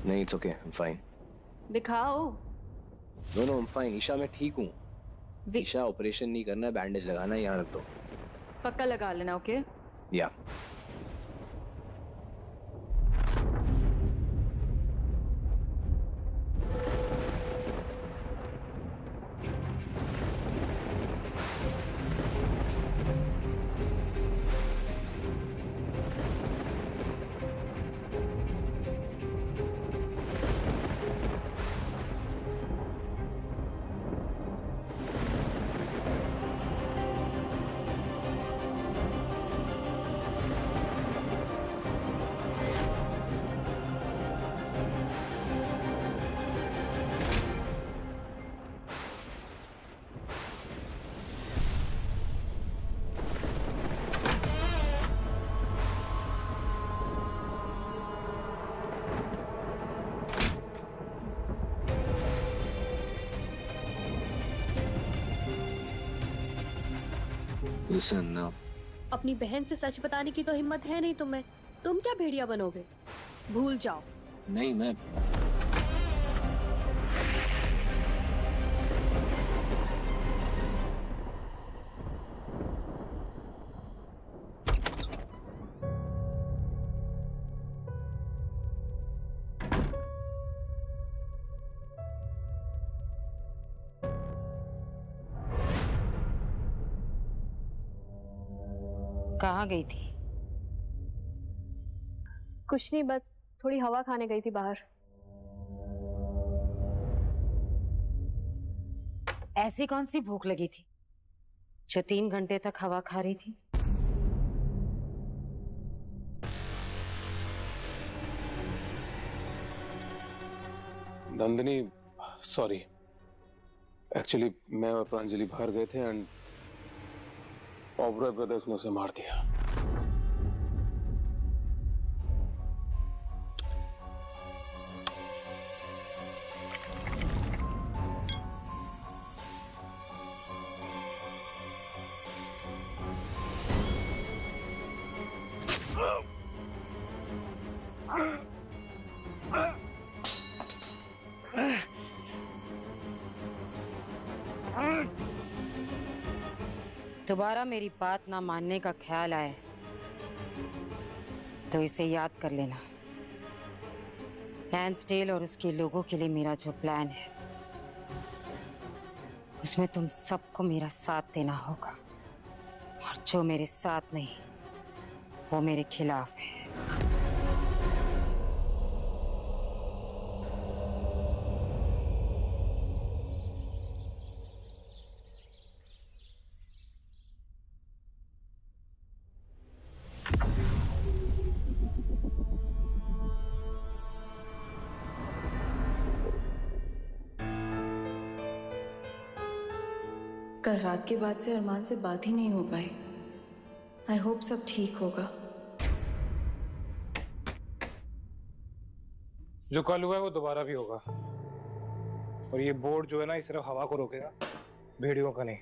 नहीं, it's okay, I am fine. दिखाओ। No no, I am fine Isha, मैं ठीक हूँ। ईशा, ऑपरेशन नहीं करना है, बैंडेज लगाना है, यहाँ रख दो। पक्का लगा लेना, ओके? या लिसन नाउ। अपनी बहन से सच बताने की तो हिम्मत है नहीं तुम्हें। तुम क्या भेड़िया बनोगे? भूल जाओ। नहीं, मैं कहाँ गई थी? कुछ नहीं, बस थोड़ी हवा खाने गई थी बाहर। ऐसी कौन सी भूख लगी थी जो 3 घंटे तक हवा खा रही थी? नंदिनी, सॉरी, एक्चुअली मैं और प्रांजलि बाहर गए थे एंड ओबरॉय ब्रदर्स ने उसे मार दिया। दोबारा मेरी बात ना मानने का ख्याल आए तो इसे याद कर लेना। लैंसडेल और उसके लोगों के लिए मेरा जो प्लान है उसमें तुम सबको मेरा साथ देना होगा, और जो मेरे साथ नहीं वो मेरे खिलाफ है। कल रात के बाद से अरमान से बात ही नहीं हो पाई। आई होप सब ठीक होगा। जो कल हुआ है वो दोबारा भी होगा, और ये बोर्ड जो है ना, ये सिर्फ हवा को रोकेगा, भेड़ियों का नहीं।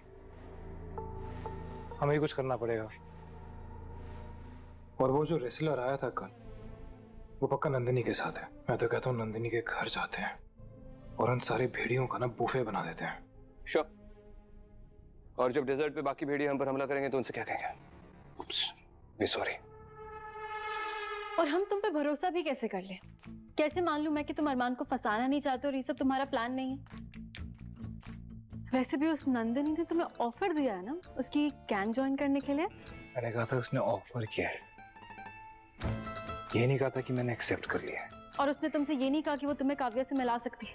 हमें ही कुछ करना पड़ेगा। और वो जो रेसलर आया था कल, वो पक्का नंदिनी के साथ है। मैं तो कहता हूँ नंदिनी के घर जाते हैं और उन सारे भेड़ियों का ना बुफे बना देते हैं। श्योर। और जब डेजर्ट पे बाकी भेड़िए हम पर हमला करेंगे तो उनसे क्या कहेंगे? उप्स, वी सॉरी। और हम तुम पे भरोसा भी कैसे कर ले? कैसे मान लूं मैं कि तुम अरमान को फंसाना नहीं चाहते और ये सब तुम्हारा प्लान नहीं है? वैसे भी उस नंदिनी ने तुम्हें ऑफर दिया है ना उसकी गैंग ज्वाइन करने के लिए। मैंने कहा था उसने ऑफर किया है, ये नहीं कहा था कि मैंने एक्सेप्ट कर लिया है। और उसने तुमसे ये नहीं कहा कि वो तुम्हें काव्या से मिला सकती है।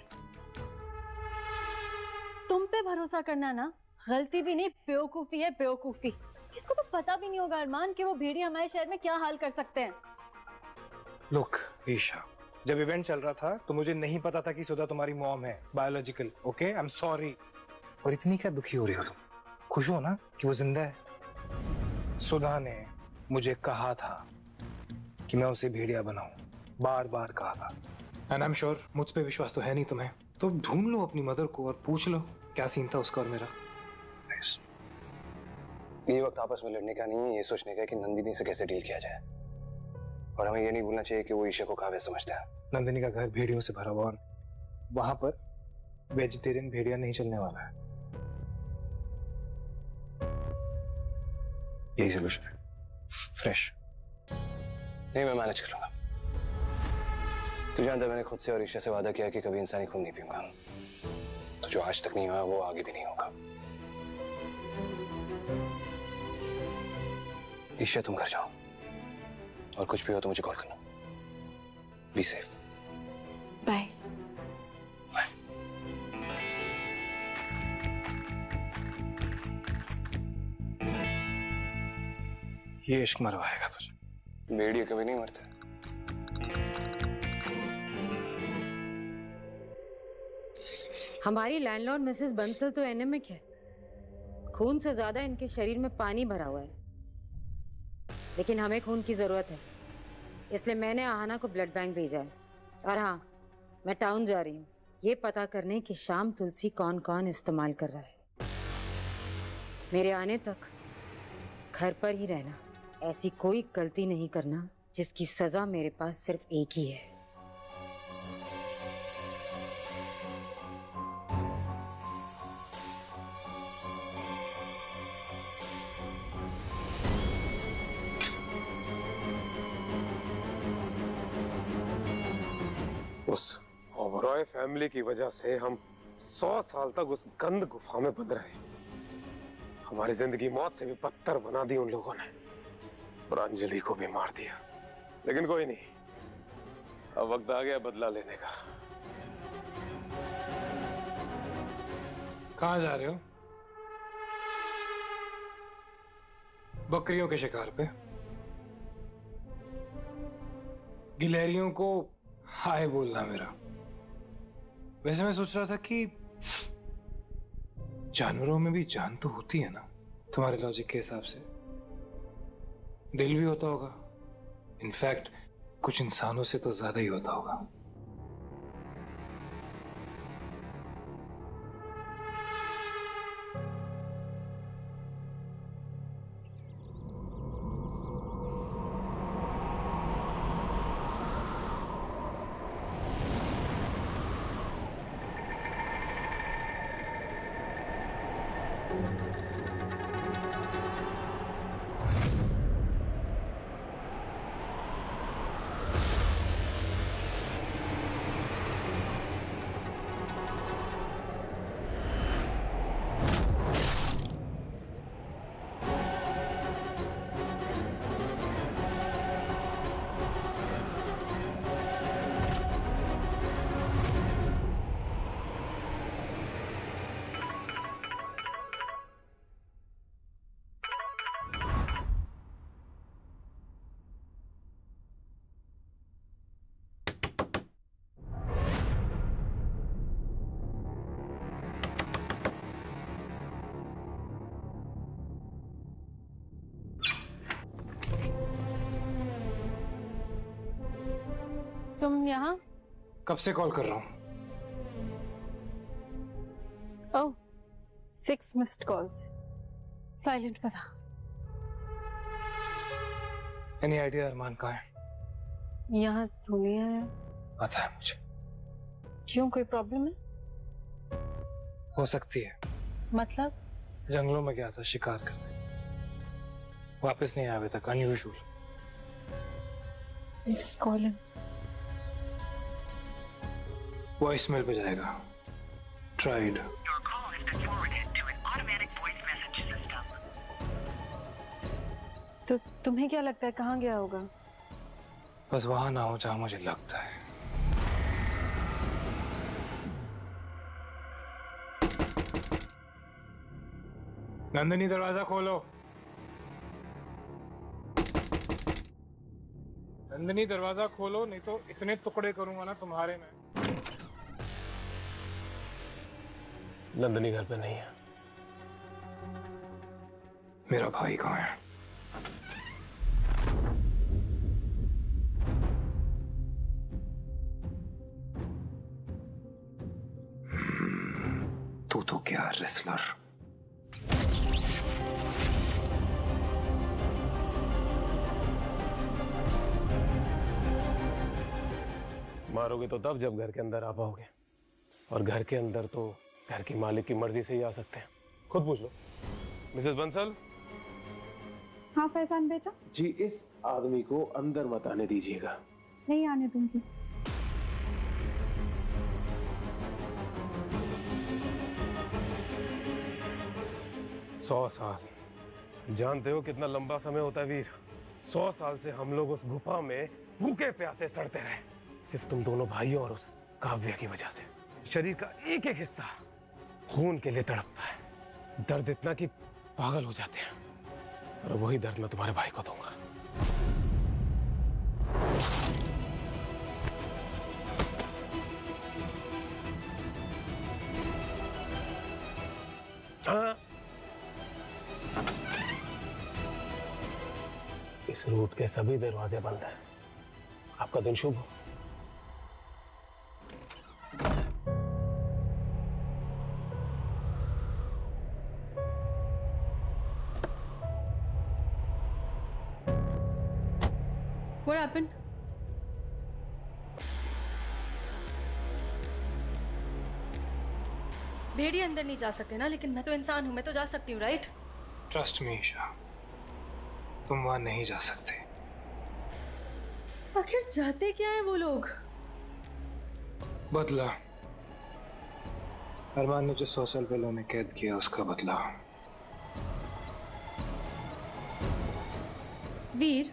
तुम पे भरोसा करना ना गलती भी नहीं, बेवकूफी है, बेवकूफी। इसको तो पता भी नहीं होगा अरमान कि वो भेड़िए हमारे शहर में क्या हाल कर सकते हैं। लुक ईशा, जब इवेंट चल रहा था तो मुझे नहीं पता था कि सुधा तुम्हारी मॉम है, biological. Okay, I am sorry. और इतनी क्या दुखी हो रही हो तुम? खुश हो ना कि वो जिंदा है? सुधा ने मुझे कहा था कि मैं उसे भेड़िया बनाऊं, बार बार कहा था। एंड आई एम श्योर मुझ पे विश्वास तो है नहीं तुम्हें, तो ढूंढ लो अपनी मदर को और पूछ लो क्या सीन था उसका और मेरा। ये वक्त आपस में लड़ने का नहीं है, ये सोचने का है कि नंदिनी से कैसे डील किया जाए। और हमें ये नहीं भूलना चाहिए कि वो ईशा को काव्या समझता है। नंदिनी का घर भेड़ियों से भरा हुआ और वहां पर वेजिटेरियन भेड़िया नहीं चलने वाला है। यही सोल्यूशन है, फ्रेश। नहीं, मैं मैनेज कर लूंगा। तू जानता है मैंने खुद से और ईशा से वादा किया है कि कभी इंसानी खून नहीं पीऊंगा। तो जो आज तक नहीं हुआ वो आगे भी नहीं होगा। ईशा तुम घर जाओ और कुछ भी हो तो मुझे कॉल करना। Be safe. बाय। ये इश्क मरवाएगा तुझे। भेड़िए कभी नहीं मरते। हमारी लैंडलॉर्ड मिसेस बंसल तो एनेमिक है, खून से ज्यादा इनके शरीर में पानी भरा हुआ है। लेकिन हमें खून की जरूरत है, इसलिए मैंने आहाना को ब्लड बैंक भेजा है। और हाँ, मैं टाउन जा रही हूँ ये पता करने कि शाम तुलसी कौन कौन इस्तेमाल कर रहा है। मेरे आने तक घर पर ही रहना, ऐसी कोई गलती नहीं करना जिसकी सजा मेरे पास सिर्फ एक ही है। उस ओबरॉय फैमिली की वजह से हम 100 साल तक उस गंद गुफा में बंद रहे। हमारी जिंदगी मौत से भी बदतर बना दी उन लोगों ने और अंजलि को भी मार दिया। लेकिन कोई नहीं, अब वक्त आ गया बदला लेने का। कहाँ जा रहे हो? बकरियों के शिकार पे। गिलहरियों को हाय बोलना मेरा। वैसे मैं सोच रहा था कि जानवरों में भी जान तो होती है ना, तुम्हारे लॉजिक के हिसाब से। दिल भी होता होगा, इनफैक्ट कुछ इंसानों से तो ज्यादा ही होता होगा। तुम यहाँ? कब से कॉल कर रहा हूँ? ओह, 6 मिस्ड कॉल्स, साइलेंट पे था। एनी आइडिया अरमान कहाँ है? यहाँ दुनिया है। पता है मुझे। क्यों, कोई प्रॉब्लम है? हो सकती है। मतलब? जंगलों में गया था शिकार करने, वापस नहीं आया अभी तक। Unusual. Just call him. Voice mail पे जाएगा। Tried. Your call has been forwarded to an automatic voice message system. तो तुम्हें क्या लगता है कहाँ गया होगा? बस वहां ना हो जहां मुझे लगता है। नंदिनी, दरवाजा खोलो। नंदिनी, दरवाजा खोलो, नहीं तो इतने टुकड़े करूंगा ना तुम्हारे में। नंदिनी घर पे नहीं है। मेरा भाई कहाँ है? तू तो क्या रेसलर। मारोगे तो तब जब घर के अंदर आ पाओगे, और घर के अंदर तो घर की मालिक की मर्जी से ही आ सकते हैं। खुद पूछ लो। मिसेस बंसल। हाँ फैजान बेटा। जी, इस आदमी को अंदर मत आने दीजिएगा। नहीं आने दूंगी। सौ साल, जानते हो कितना लंबा समय होता है वीर? 100 साल से हम लोग उस गुफा में भूखे प्यासे सड़ते रहे, सिर्फ तुम दोनों भाइयों और उस काव्य की वजह से। शरीर का एक एक हिस्सा खून के लिए तड़पता है, दर्द इतना कि पागल हो जाते हैं, और वही दर्द मैं तुम्हारे भाई को दूंगा। हाँ, इस रूट के सभी दरवाजे बंद हैं। आपका दिन शुभ हो। What happened? भेड़िए अंदर नहीं जा सकते ना, लेकिन मैं तो इंसान हूं, मैं तो जा सकती हूँ, राइट? ट्रस्ट मी ईशा, तुम वहां नहीं जा सकते। आखिर जाते क्या है वो लोग? बदला। अरमान ने जो 100 साल पहले उन्हें कैद किया, उसका बदला। वीर,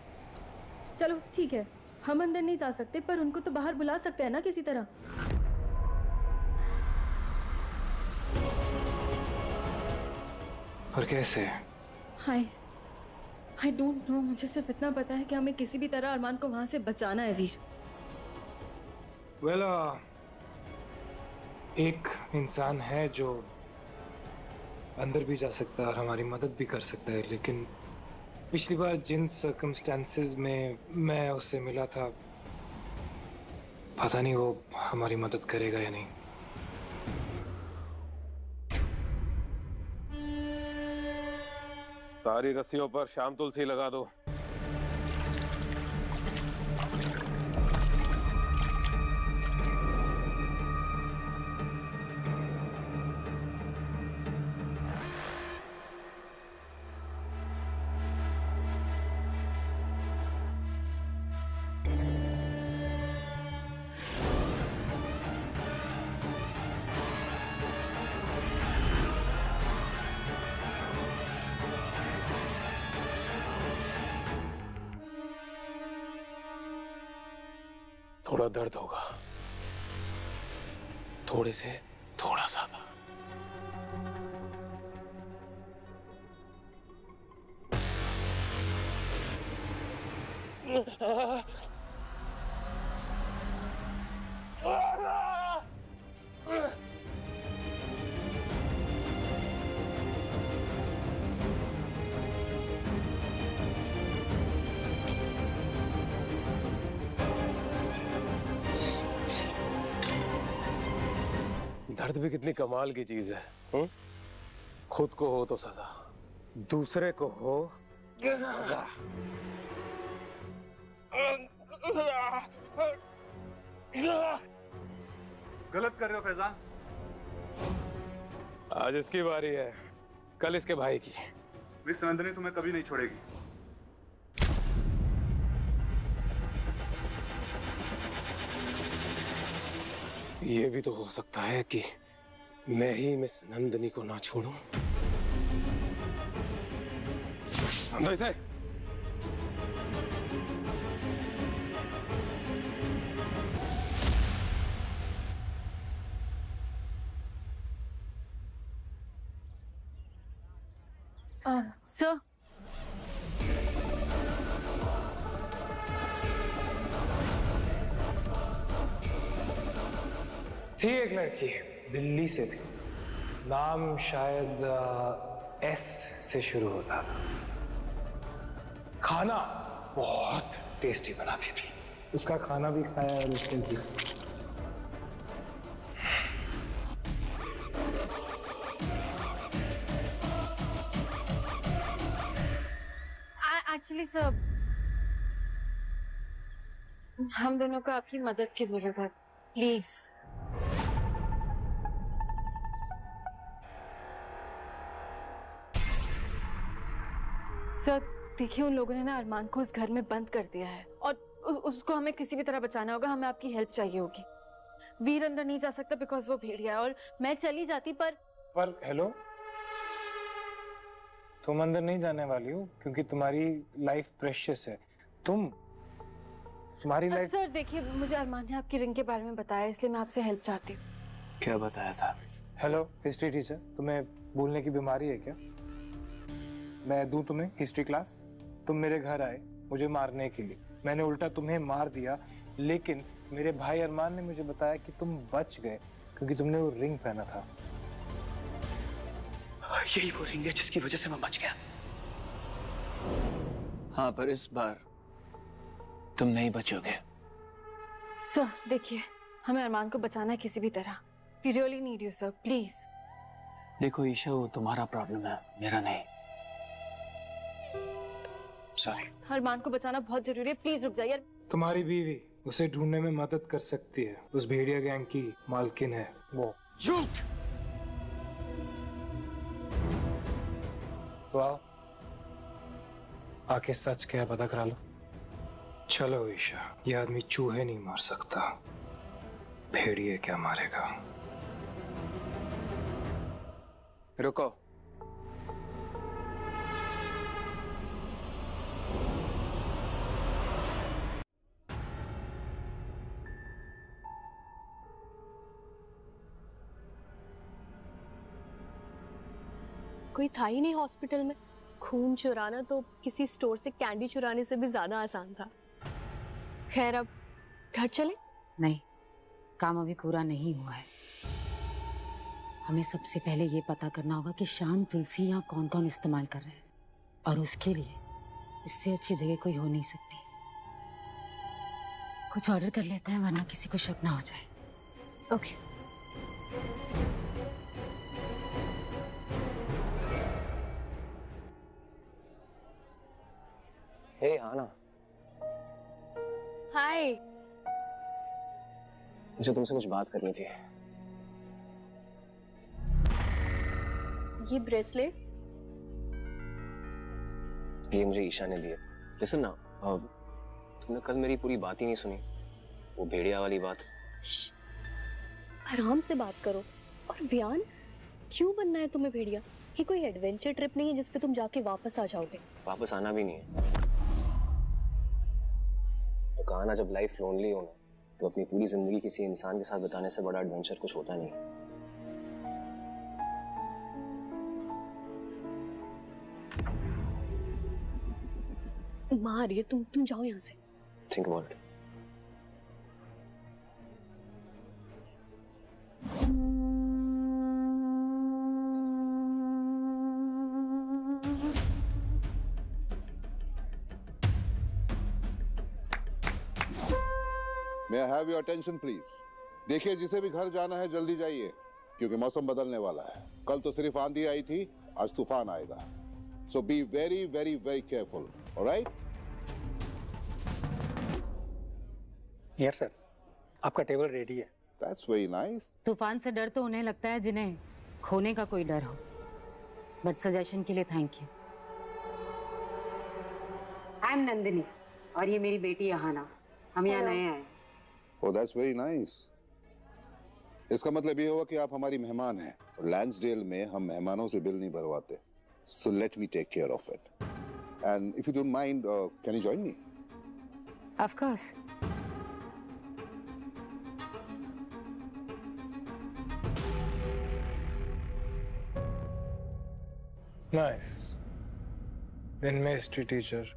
चलो ठीक है, हम अंदर नहीं जा सकते, पर उनको तो बाहर बुला सकते हैं ना किसी तरह। पर कैसे? आई डोंट नो, मुझे सिर्फ इतना पता है कि हमें किसी भी तरह अरमान को वहां से बचाना है वीर। वेल, एक इंसान है जो अंदर भी जा सकता है और हमारी मदद भी कर सकता है, लेकिन पिछली बार जिन सर्कमस्टेंसेस में मैं उससे मिला था, पता नहीं वो हमारी मदद करेगा या नहीं। सारी रस्सियों पर श्याम तुलसी लगा दो। थोड़ा दर्द होगा, थोड़े से थोड़ा ज्यादा। दर्द भी कितनी कमाल की चीज है। खुद को हो तो सजा, दूसरे को हो मजा। गलत कर रहे हो फैजान। आज इसकी बारी है, कल इसके भाई की। मिस नंदिनी तुम्हें कभी नहीं छोड़ेगी। ये भी तो हो सकता है कि मैं ही मिस नंदिनी को ना छोड़ूं। अंदर से सर, थी एक लड़की, दिल्ली से थी, नाम शायद एस से शुरू होता था। खाना बहुत टेस्टी बनाती थी, उसका खाना भी खाया और उससे भी। एक्चुअली सर, हम दोनों को आपकी मदद की जरूरत है, प्लीज। सर देखिए, उन लोगों ने ना अरमान को उस घर में बंद कर दिया है और उसको हमें किसी भी तरह बचाना होगा। हमें आपकी हेल्प चाहिए होगी। वीर अंदर नहीं जा सकता बिकॉज वो भेड़िया है, और मैं चली जाती पर हेलो, तुम अंदर नहीं जाने वाली हो क्योंकि तुम्हारी लाइफ प्रेशियस है। तुम्हारी लाइफ। सर देखिए, मुझे अरमान ने आपकी रिंग के बारे में बताया, इसलिए मैं आपसे हेल्प चाहती हूँ। क्या बताया था? हेलो हिस्ट्री टीचर, तुम्हें भूलने की बीमारी है क्या? मैं दूं तुम्हें हिस्ट्री क्लास? तुम मेरे घर आए मुझे मारने के लिए, मैंने उल्टा तुम्हें मार दिया, लेकिन मेरे भाई अरमान ने मुझे बताया कि तुम बच गए क्योंकि तुमने वो रिंग पहना था। यही वो रिंग है जिसकी वजह से मैं बच गया। हाँ, पर इस बार तुम नहीं बचोगे। सर देखिए, हमें अरमान को बचाना है किसी भी तरह। We really need you, sir, please. देखो ईशा, वो तुम्हारा प्रॉब्लम है, मेरा नहीं। सॉरी। अरमान को बचाना बहुत जरूरी है, प्लीज रुक जाइए। तुम्हारी बीवी उसे ढूंढने में मदद कर सकती है, उस भेड़िया गैंग की मालकिन है वो। झूठ। तो आओ, आके सच क्या पता करा लो। चलो ईशा, ये आदमी चूहे नहीं मार सकता, भेड़िए क्या मारेगा। रुको। कोई था ही नहीं हॉस्पिटल में। खून चुराना तो किसी स्टोर से कैंडी चुराने से भी ज्यादा आसान था। खैर, अब घर चले? नहीं, काम अभी पूरा नहीं हुआ है। हमें सबसे पहले ये पता करना होगा कि शाम तुलसी यहाँ कौन कौन इस्तेमाल कर रहे हैं, और उसके लिए इससे अच्छी जगह कोई हो नहीं सकती। कुछ ऑर्डर कर लेते हैं वरना किसी को शक ना हो जाए। ओके। हे आना। हाय। मुझे तुमसे कुछ बात करनी थी। ये ब्रेसलेट? ये मुझे ईशा ने दिया। लिसन ना, तुमने कल मेरी पूरी बात ही नहीं सुनी, वो भेड़िया वाली बात। आराम से बात करो। और बयान, क्यों बनना है तुम्हें भेड़िया? ये कोई एडवेंचर ट्रिप नहीं है जिसपे तुम जाके वापस आ जाओगे। वापस आना भी नहीं है। तो कहा ना, जब लाइफ लोनली हो ना, तो अपनी पूरी जिंदगी किसी इंसान के साथ बिताने से बड़ा एडवेंचर कुछ होता नहीं है। माँ आ रही है, तुम जाओ यहाँ से। Think about it. May I have your attention, please? देखिए, जिसे भी घर जाना है जल्दी जाइए, क्योंकि मौसम बदलने वाला है। कल तो सिर्फ आंधी आई थी, आज तूफान आएगा। So be very, very, very careful. All right? Yes, sir. आपका टेबल रेडी है। That's very nice. तूफान से डर तो उन्हें लगता है जिन्हें खोने का कोई डर हो। बट सजेशन के लिए thank you. I am Nandini और ये मेरी बेटी आहाना। हम यहाँ नए आए। Oh, that's very nice. इसका मतलब ये हुआ कि आप हमारी मेहमान हैं। लैंसडेल में हम मेहमानों से बिल नहीं भरवाते। So let me take care of it. And if you don't mind, can you join me? Of course. Nice. दिन में हिस्ट्री टीचर,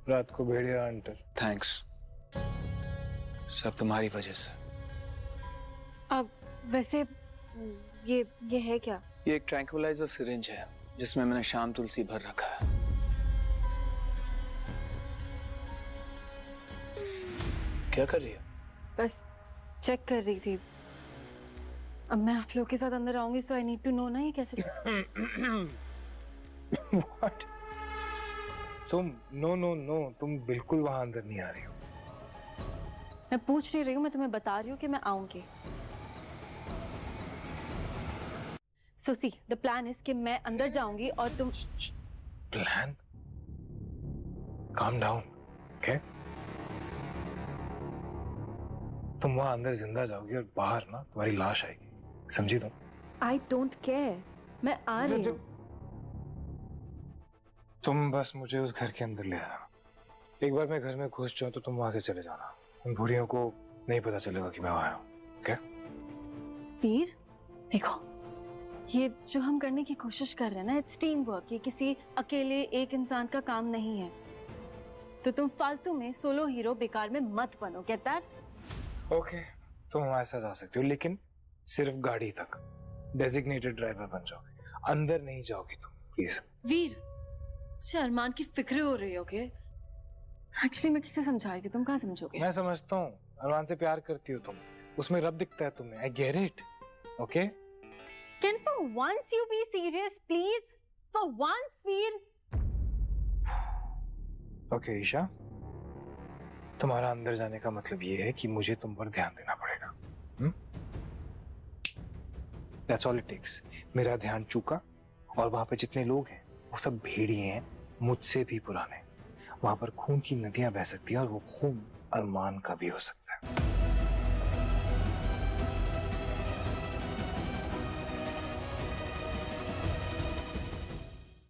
रात को भेड़िया हंटर। थैंक्स, सब तुम्हारी वजह से। अब वैसे ये है क्या? ये एक ट्रैंक्विलाइजर सिरिंज है जिसमें मैंने शाम तुलसी भर रखा है। क्या कर रही है? बस चेक कर रही थी। अब मैं आप लोग के साथ अंदर आऊंगी, सो आई नीड टू नो ना ये कैसे। What? तुम नो तुम बिल्कुल वहां अंदर नहीं आ रही हो। मैं पूछ नहीं रही हूँ, मैं तुम्हें बता रही हूँ कि मैं आऊंगी। सुसी, द प्लान इज कि मैं अंदर जाऊंगी और तुम। प्लान? Calm down, okay? तुम वहां अंदर जिंदा जाओगी और बाहर ना तुम्हारी लाश आएगी, समझी तुम? आई डोंट केयर, मैं आ रही हूँ। तुम बस मुझे उस घर के अंदर ले आना। एक बार मैं घर में घुस जाऊं तो तुम वहां से चले जाना। उन बूढ़ियों को नहीं पता चलेगा कि मैं आया हूँ, ओके? वीर, देखो, ये जो हम करने की कोशिश कर रहे हैं ना, इट्स टीम वर्क। ये किसी अकेले एक इंसान का काम नहीं है। तो तुम फालतू में सोलो हीरो बेकार में मत बनो, गेट दैट? ओके, तुम ऐसा जा सकती हो, लेकिन सिर्फ गाड़ी तक। डेजिग्नेटेड ड्राइवर बन जाओगे, अंदर नहीं जाओगी तुम, प्लीज। वीर, मुझे अरमान की फिक्र हो रही है, ओके? एक्चुअली मैं किसे समझा रही थी, तुम कहाँ समझोगे? मैं समझता हूँ, अरमान से प्यार करती हो तुम, उसमें रब दिखता है तुम्हें। I get it, okay? Can for once you be serious, please? For once, Veer. Okay Isha, तुम्हारा अंदर जाने का मतलब ये है कि मुझे तुम पर ध्यान देना पड़ेगा। That's all it takes. मेरा ध्यान चूका और वहां पे जितने लोग हैं वो सब भेड़िए हैं, मुझसे भी पुराने। वहां पर खून की नदियां बह सकती हैं और वो खून अरमान का भी हो सकता है।